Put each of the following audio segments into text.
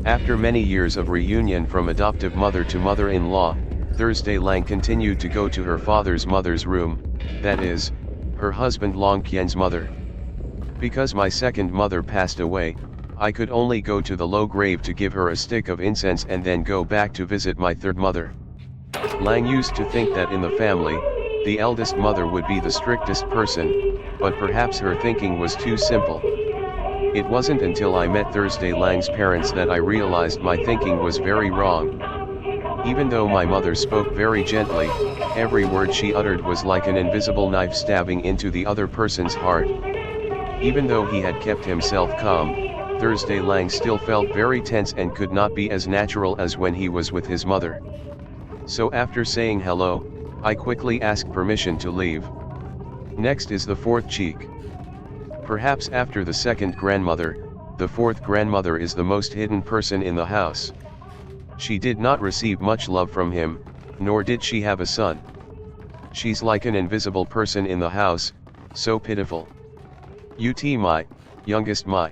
After many years of reunion from adoptive mother to mother-in-law, Thursday Lang continued to go to her father's mother's room, that is, her husband Long Qian's mother. Because my second mother passed away, I could only go to the low grave to give her a stick of incense and then go back to visit my third mother. Lang used to think that in the family, the eldest mother would be the strictest person, but perhaps her thinking was too simple. It wasn't until I met Thursday Lang's parents that I realized my thinking was very wrong. Even though my mother spoke very gently, every word she uttered was like an invisible knife stabbing into the other person's heart. Even though he had kept himself calm, Thursday Lang still felt very tense and could not be as natural as when he was with his mother. So after saying hello, I quickly asked permission to leave. Next is the fourth cheek. Perhaps after the second grandmother, the fourth grandmother is the most hidden person in the house. She did not receive much love from him, nor did she have a son. She's like an invisible person in the house, so pitiful. My youngest my.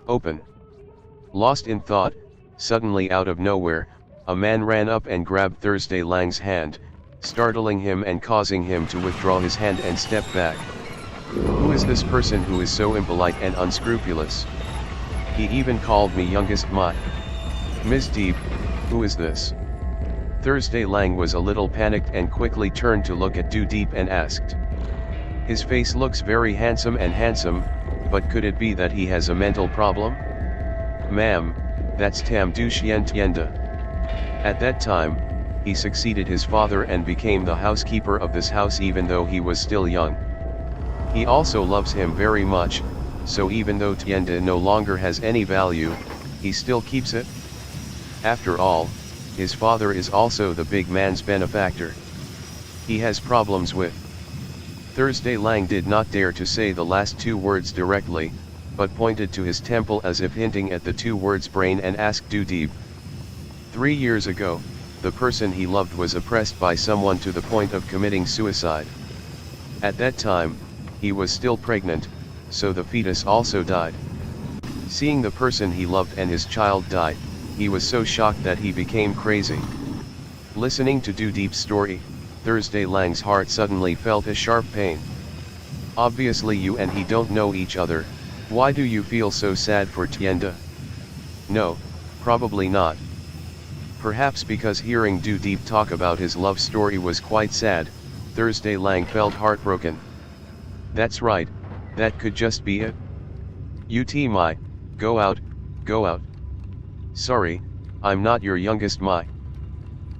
Open. Lost in thought, suddenly out of nowhere, a man ran up and grabbed Thursday Lang's hand, startling him and causing him to withdraw his hand and step back. Who is this person who is so impolite and unscrupulous? He even called me youngest my. Miss Deep, who is this? Thursday Lang was a little panicked and quickly turned to look at Du Deep and asked. His face looks very handsome, but could it be that he has a mental problem? Ma'am, that's Tam Du Xian Tienda. At that time, he succeeded his father and became the housekeeper of this house even though he was still young. He also loves him very much, so even though Tienda no longer has any value, he still keeps it. After all, his father is also the big man's benefactor. He has problems with. Thursday Lang did not dare to say the last two words directly, but pointed to his temple as if hinting at the two words brain and asked Du Deep. 3 years ago, the person he loved was oppressed by someone to the point of committing suicide. At that time, he was still pregnant, so the fetus also died. Seeing the person he loved and his child die, he was so shocked that he became crazy. Listening to Du Deep's story, Thursday Lang's heart suddenly felt a sharp pain. Obviously you and he don't know each other, why do you feel so sad for Tienda? No, probably not. Perhaps because hearing Du Deep talk about his love story was quite sad, Thursday Lang felt heartbroken. That's right, that could just be it. My, go out, go out. Sorry, I'm not your youngest my.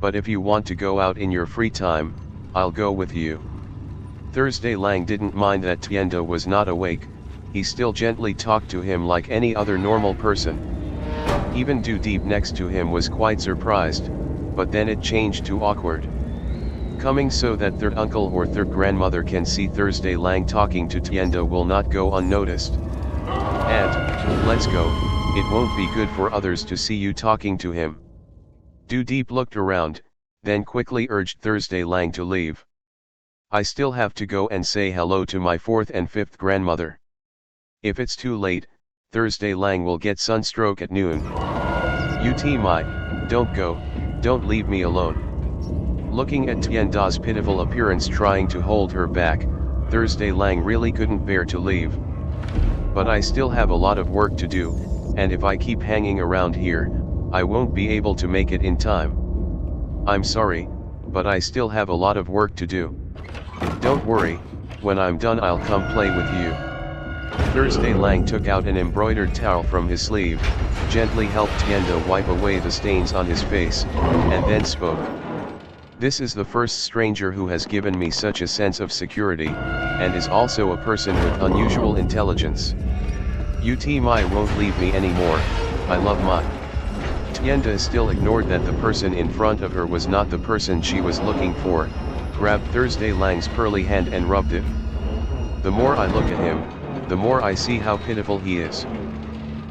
But if you want to go out in your free time, I'll go with you. Thursday Lang didn't mind that Tienda was not awake, he still gently talked to him like any other normal person. Even Du Deep next to him was quite surprised, but then it changed to awkward. Coming so that third uncle or third grandmother can see Thursday Lang talking to Tienda will not go unnoticed. And, let's go, it won't be good for others to see you talking to him. Du Deep looked around, then quickly urged Thursday Lang to leave. I still have to go and say hello to my fourth and fifth grandmother. If it's too late, Thursday Lang will get sunstroke at noon. My, don't go, don't leave me alone. Looking at Tienda's pitiful appearance trying to hold her back, Thursday Lang really couldn't bear to leave. But I still have a lot of work to do, and if I keep hanging around here, I won't be able to make it in time. I'm sorry, but I still have a lot of work to do. Don't worry, when I'm done I'll come play with you. Thursday Lang took out an embroidered towel from his sleeve, gently helped Tienda wipe away the stains on his face, and then spoke. This is the first stranger who has given me such a sense of security, and is also a person with unusual intelligence. My won't leave me anymore, I love my. Tienda still ignored that the person in front of her was not the person she was looking for, grabbed Thursday Lang's pearly hand and rubbed it. The more I look at him, the more I see how pitiful he is.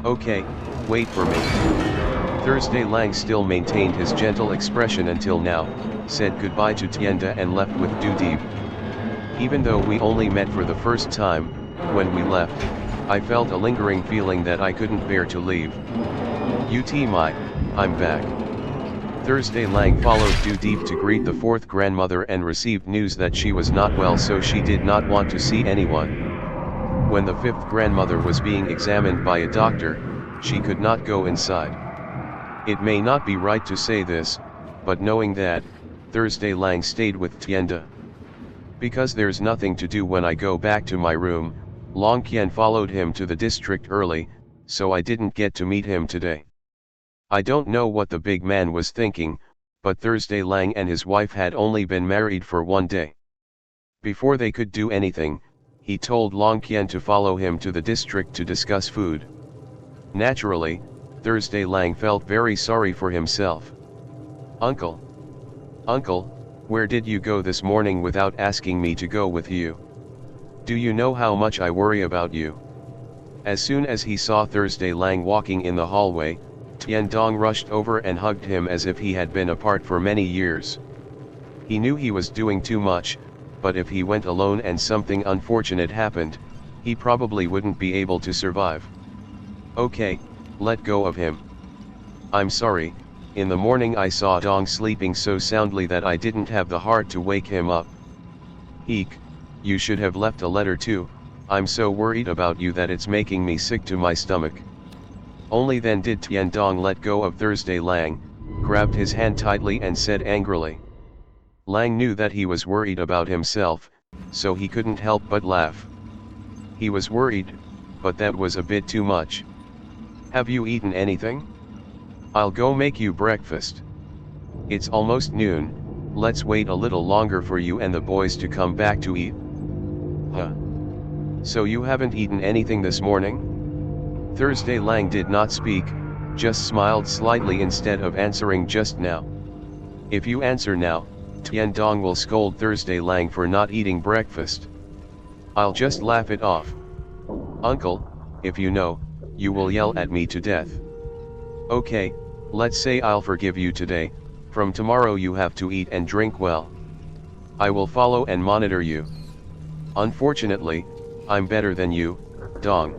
Okay, wait for me. Thursday Lang still maintained his gentle expression until now, said goodbye to Tienda and left with Du Deep. Even though we only met for the first time, when we left, I felt a lingering feeling that I couldn't bear to leave. My, I'm back. Thursday Lang followed Du Deep to greet the fourth grandmother and received news that she was not well, so she did not want to see anyone. When the fifth grandmother was being examined by a doctor, she could not go inside. It may not be right to say this, but knowing that, Thursday Lang stayed with Tienda. Because there's nothing to do when I go back to my room, Long Qian followed him to the district early, so I didn't get to meet him today. I don't know what the big man was thinking, but Thursday Lang and his wife had only been married for one day. Before they could do anything, he told Long Qian to follow him to the district to discuss food. Naturally, Thursday Lang felt very sorry for himself. Uncle, where did you go this morning without asking me to go with you? Do you know how much I worry about you? As soon as he saw Thursday Lang walking in the hallway, Tiandong rushed over and hugged him as if he had been apart for many years. He knew he was doing too much, but if he went alone and something unfortunate happened, he probably wouldn't be able to survive. Okay, let go of him. I'm sorry, in the morning I saw Dong sleeping so soundly that I didn't have the heart to wake him up. Eek, you should have left a letter too. I'm so worried about you that it's making me sick to my stomach. Only then did Tiandong let go of Thursday Lang, grabbed his hand tightly and said angrily. Lang knew that he was worried about himself, so he couldn't help but laugh. He was worried, but that was a bit too much. Have you eaten anything? I'll go make you breakfast. It's almost noon, let's wait a little longer for you and the boys to come back to eat. Huh? So you haven't eaten anything this morning? Thursday Lang did not speak, just smiled slightly instead of answering just now. If you answer now, Tiandong will scold Thursday Lang for not eating breakfast. I'll just laugh it off. Uncle, if you know, you will yell at me to death. Okay, let's say I'll forgive you today, from tomorrow you have to eat and drink well. I will follow and monitor you. Unfortunately, I'm better than you, Dong.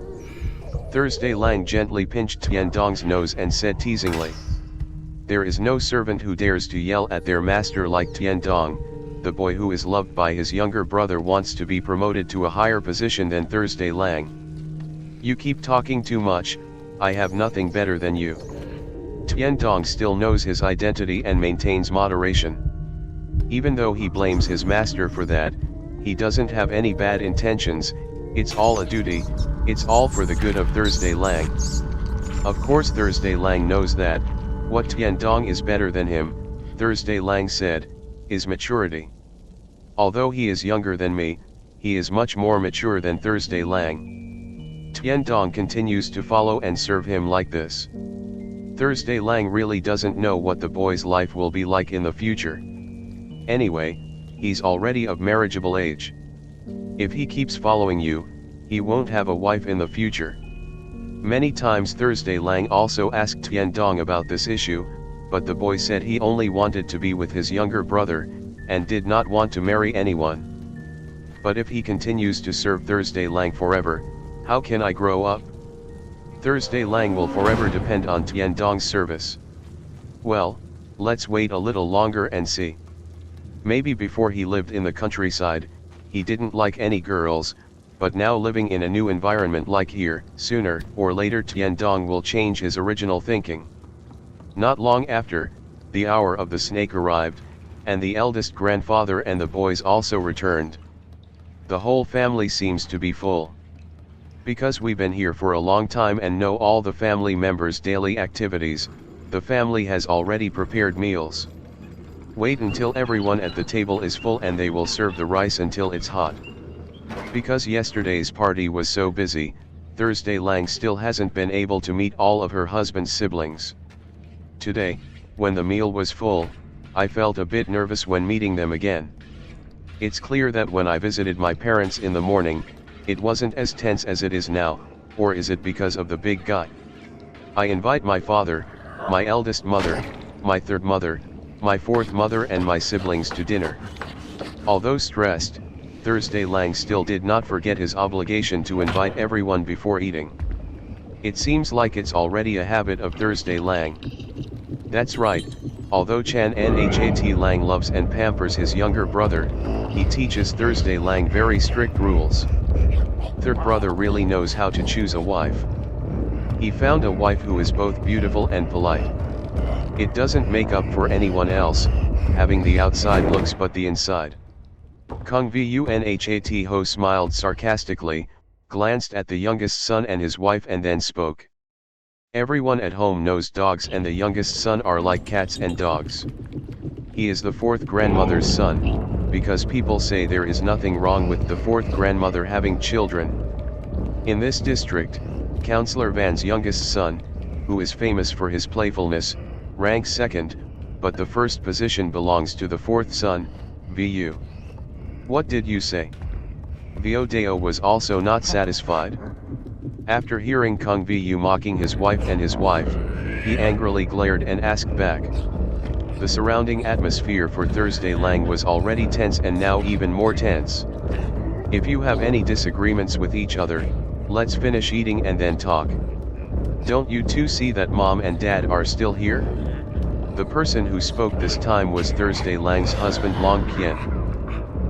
Thursday Lang gently pinched Tiandong's nose and said teasingly. There is no servant who dares to yell at their master like Tiandong. The boy who is loved by his younger brother wants to be promoted to a higher position than Thursday Lang. You keep talking too much, I have nothing better than you. Tiandong still knows his identity and maintains moderation. Even though he blames his master for that, he doesn't have any bad intentions, it's all a duty, it's all for the good of Thursday Lang. Of course Thursday Lang knows that, what Tiandong is better than him, Thursday Lang said, is maturity. Although he is younger than me, he is much more mature than Thursday Lang. Tiandong continues to follow and serve him like this. Thursday Lang really doesn't know what the boy's life will be like in the future. Anyway, he's already of marriageable age. If he keeps following you, he won't have a wife in the future. Many times Thursday Lang also asked Tiandong about this issue, but the boy said he only wanted to be with his younger brother, and did not want to marry anyone. But if he continues to serve Thursday Lang forever, how can I grow up? Thursday Lang will forever depend on Tiandong's service. Well, let's wait a little longer and see. Maybe before he lived in the countryside, he didn't like any girls, but now living in a new environment like here, sooner or later Tiandong will change his original thinking. Not long after, the hour of the snake arrived, and the eldest grandfather and the boys also returned. The whole family seems to be full. Because we've been here for a long time and know all the family members' daily activities, the family has already prepared meals. Wait until everyone at the table is full and they will serve the rice until it's hot. Because yesterday's party was so busy, Thursday Lang still hasn't been able to meet all of her husband's siblings. Today, when the meal was full, I felt a bit nervous when meeting them again. It's clear that when I visited my parents in the morning, it wasn't as tense as it is now, or is it because of the big guy? I invite my father, my eldest mother, my third mother, my fourth mother and my siblings to dinner. Although stressed, Thursday Lang still did not forget his obligation to invite everyone before eating. It seems like it's already a habit of Thursday Lang. That's right, although Chan Nhat Lang loves and pampers his younger brother, he teaches Thursday Lang very strict rules. Third brother really knows how to choose a wife. He found a wife who is both beautiful and polite. It doesn't make up for anyone else, having the outside looks but the inside. Kang Vunhat Ho smiled sarcastically, glanced at the youngest son and his wife and then spoke. Everyone at home knows dogs and the youngest son are like cats and dogs. He is the fourth grandmother's son, because people say there is nothing wrong with the fourth grandmother having children. In this district, Councillor Van's youngest son, who is famous for his playfulness, ranks second, but the first position belongs to the fourth son, Vu. What did you say? Viodeo was also not satisfied. After hearing Kang Vu mocking his wife and his wife, he angrily glared and asked back. The surrounding atmosphere for Thursday Lang was already tense and now even more tense. If you have any disagreements with each other, let's finish eating and then talk. Don't you two see that mom and dad are still here? The person who spoke this time was Thursday Lang's husband Long Qian.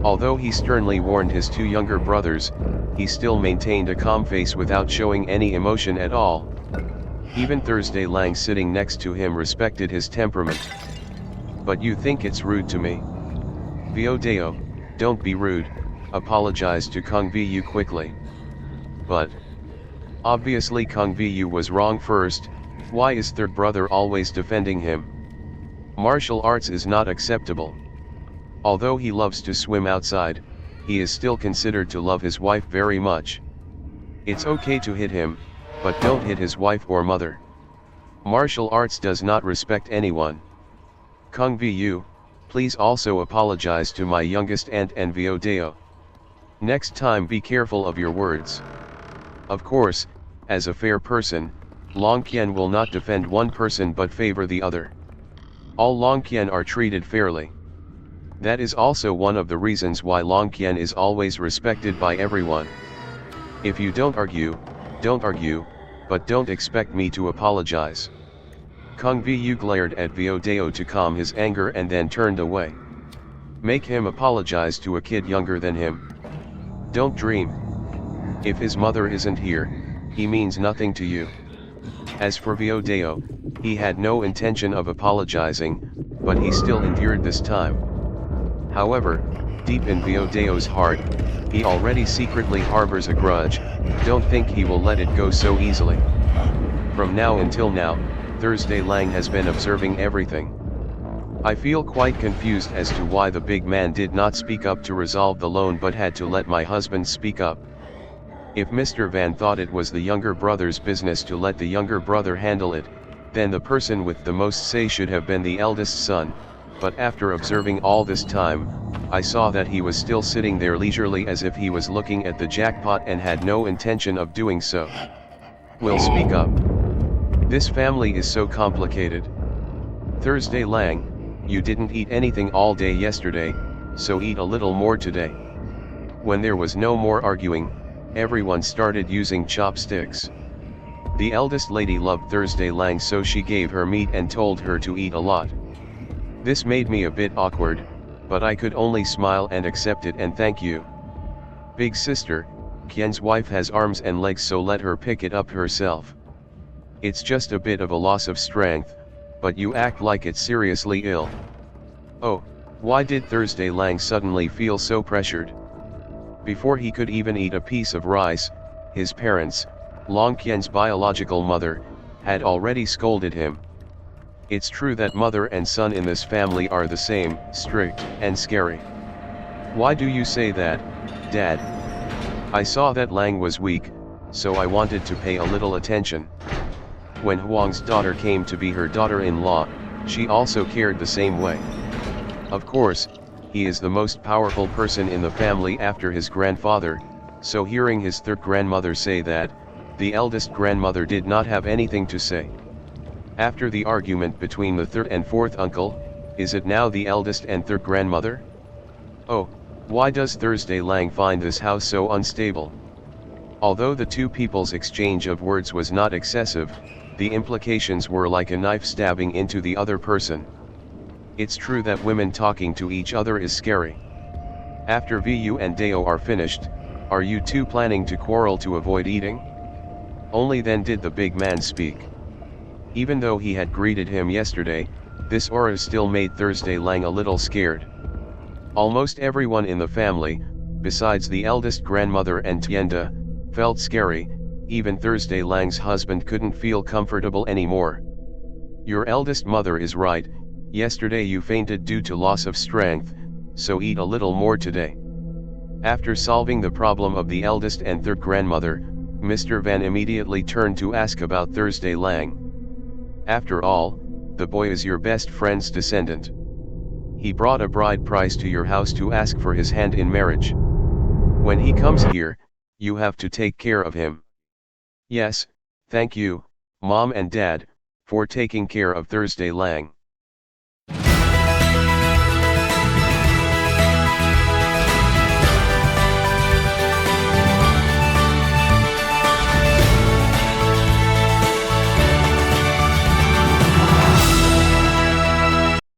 Although he sternly warned his two younger brothers, he still maintained a calm face without showing any emotion at all. Even Thursday Lang sitting next to him respected his temperament. But you think it's rude to me? Viodeo, don't be rude, apologized to Kang Vu quickly. But obviously Kang Vu was wrong first. Why is third brother always defending him? Martial arts is not acceptable. Although he loves to swim outside, he is still considered to love his wife very much. It's okay to hit him, but don't hit his wife or mother. Martial arts does not respect anyone. Kang Vu, please also apologize to my youngest aunt and Viodeo. Next time be careful of your words. Of course, as a fair person, Long Qian will not defend one person but favor the other. All Long Qian are treated fairly. That is also one of the reasons why Long Qian is always respected by everyone. If you don't argue, but don't expect me to apologize. Kang Vu glared at Viodeo to calm his anger and then turned away. Make him apologize to a kid younger than him. Don't dream. If his mother isn't here, he means nothing to you. As for Viodeo, he had no intention of apologizing, but he still endured this time. However, deep in Viodeo's heart, he already secretly harbors a grudge. Don't think he will let it go so easily. From now until now, Thursday Lang has been observing everything. I feel quite confused as to why the big man did not speak up to resolve the loan but had to let my husband speak up. If Mr. Van thought it was the younger brother's business to let the younger brother handle it, then the person with the most say should have been the eldest son. But after observing all this time, I saw that he was still sitting there leisurely as if he was looking at the jackpot and had no intention of doing so. Will speak up. This family is so complicated. Thursday Lang, you didn't eat anything all day yesterday, so eat a little more today. When there was no more arguing, everyone started using chopsticks. The eldest lady loved Thursday Lang, so she gave her meat and told her to eat a lot. This made me a bit awkward, but I could only smile and accept it and thank you. Big sister, Qian's wife has arms and legs, so let her pick it up herself. It's just a bit of a loss of strength, but you act like it's seriously ill. Oh, why did Thursday Lang suddenly feel so pressured? Before he could even eat a piece of rice, his parents, Long Qian's biological mother, had already scolded him. It's true that mother and son in this family are the same, strict and scary. Why do you say that, Dad? I saw that Lang was weak, so I wanted to pay a little attention. When Huang's daughter came to be her daughter-in-law, she also cared the same way. Of course, he is the most powerful person in the family after his grandfather, so hearing his third grandmother say that, the eldest grandmother did not have anything to say. After the argument between the third and fourth uncle, is it now the eldest and third grandmother? Oh, why does Thursday Lang find this house so unstable? Although the two people's exchange of words was not excessive, the implications were like a knife stabbing into the other person. It's true that women talking to each other is scary. After Vu and Deo are finished, are you two planning to quarrel to avoid eating? Only then did the big man speak. Even though he had greeted him yesterday, this aura still made Thursday Lang a little scared. Almost everyone in the family, besides the eldest grandmother and Tienda, felt scary. Even Thursday Lang's husband couldn't feel comfortable anymore. Your eldest mother is right, yesterday you fainted due to loss of strength, so eat a little more today. After solving the problem of the eldest and third grandmother, Mr. Van immediately turned to ask about Thursday Lang. After all, the boy is your best friend's descendant. He brought a bride price to your house to ask for his hand in marriage. When he comes here, you have to take care of him. Yes, thank you, Mom and Dad, for taking care of Thursday Lang.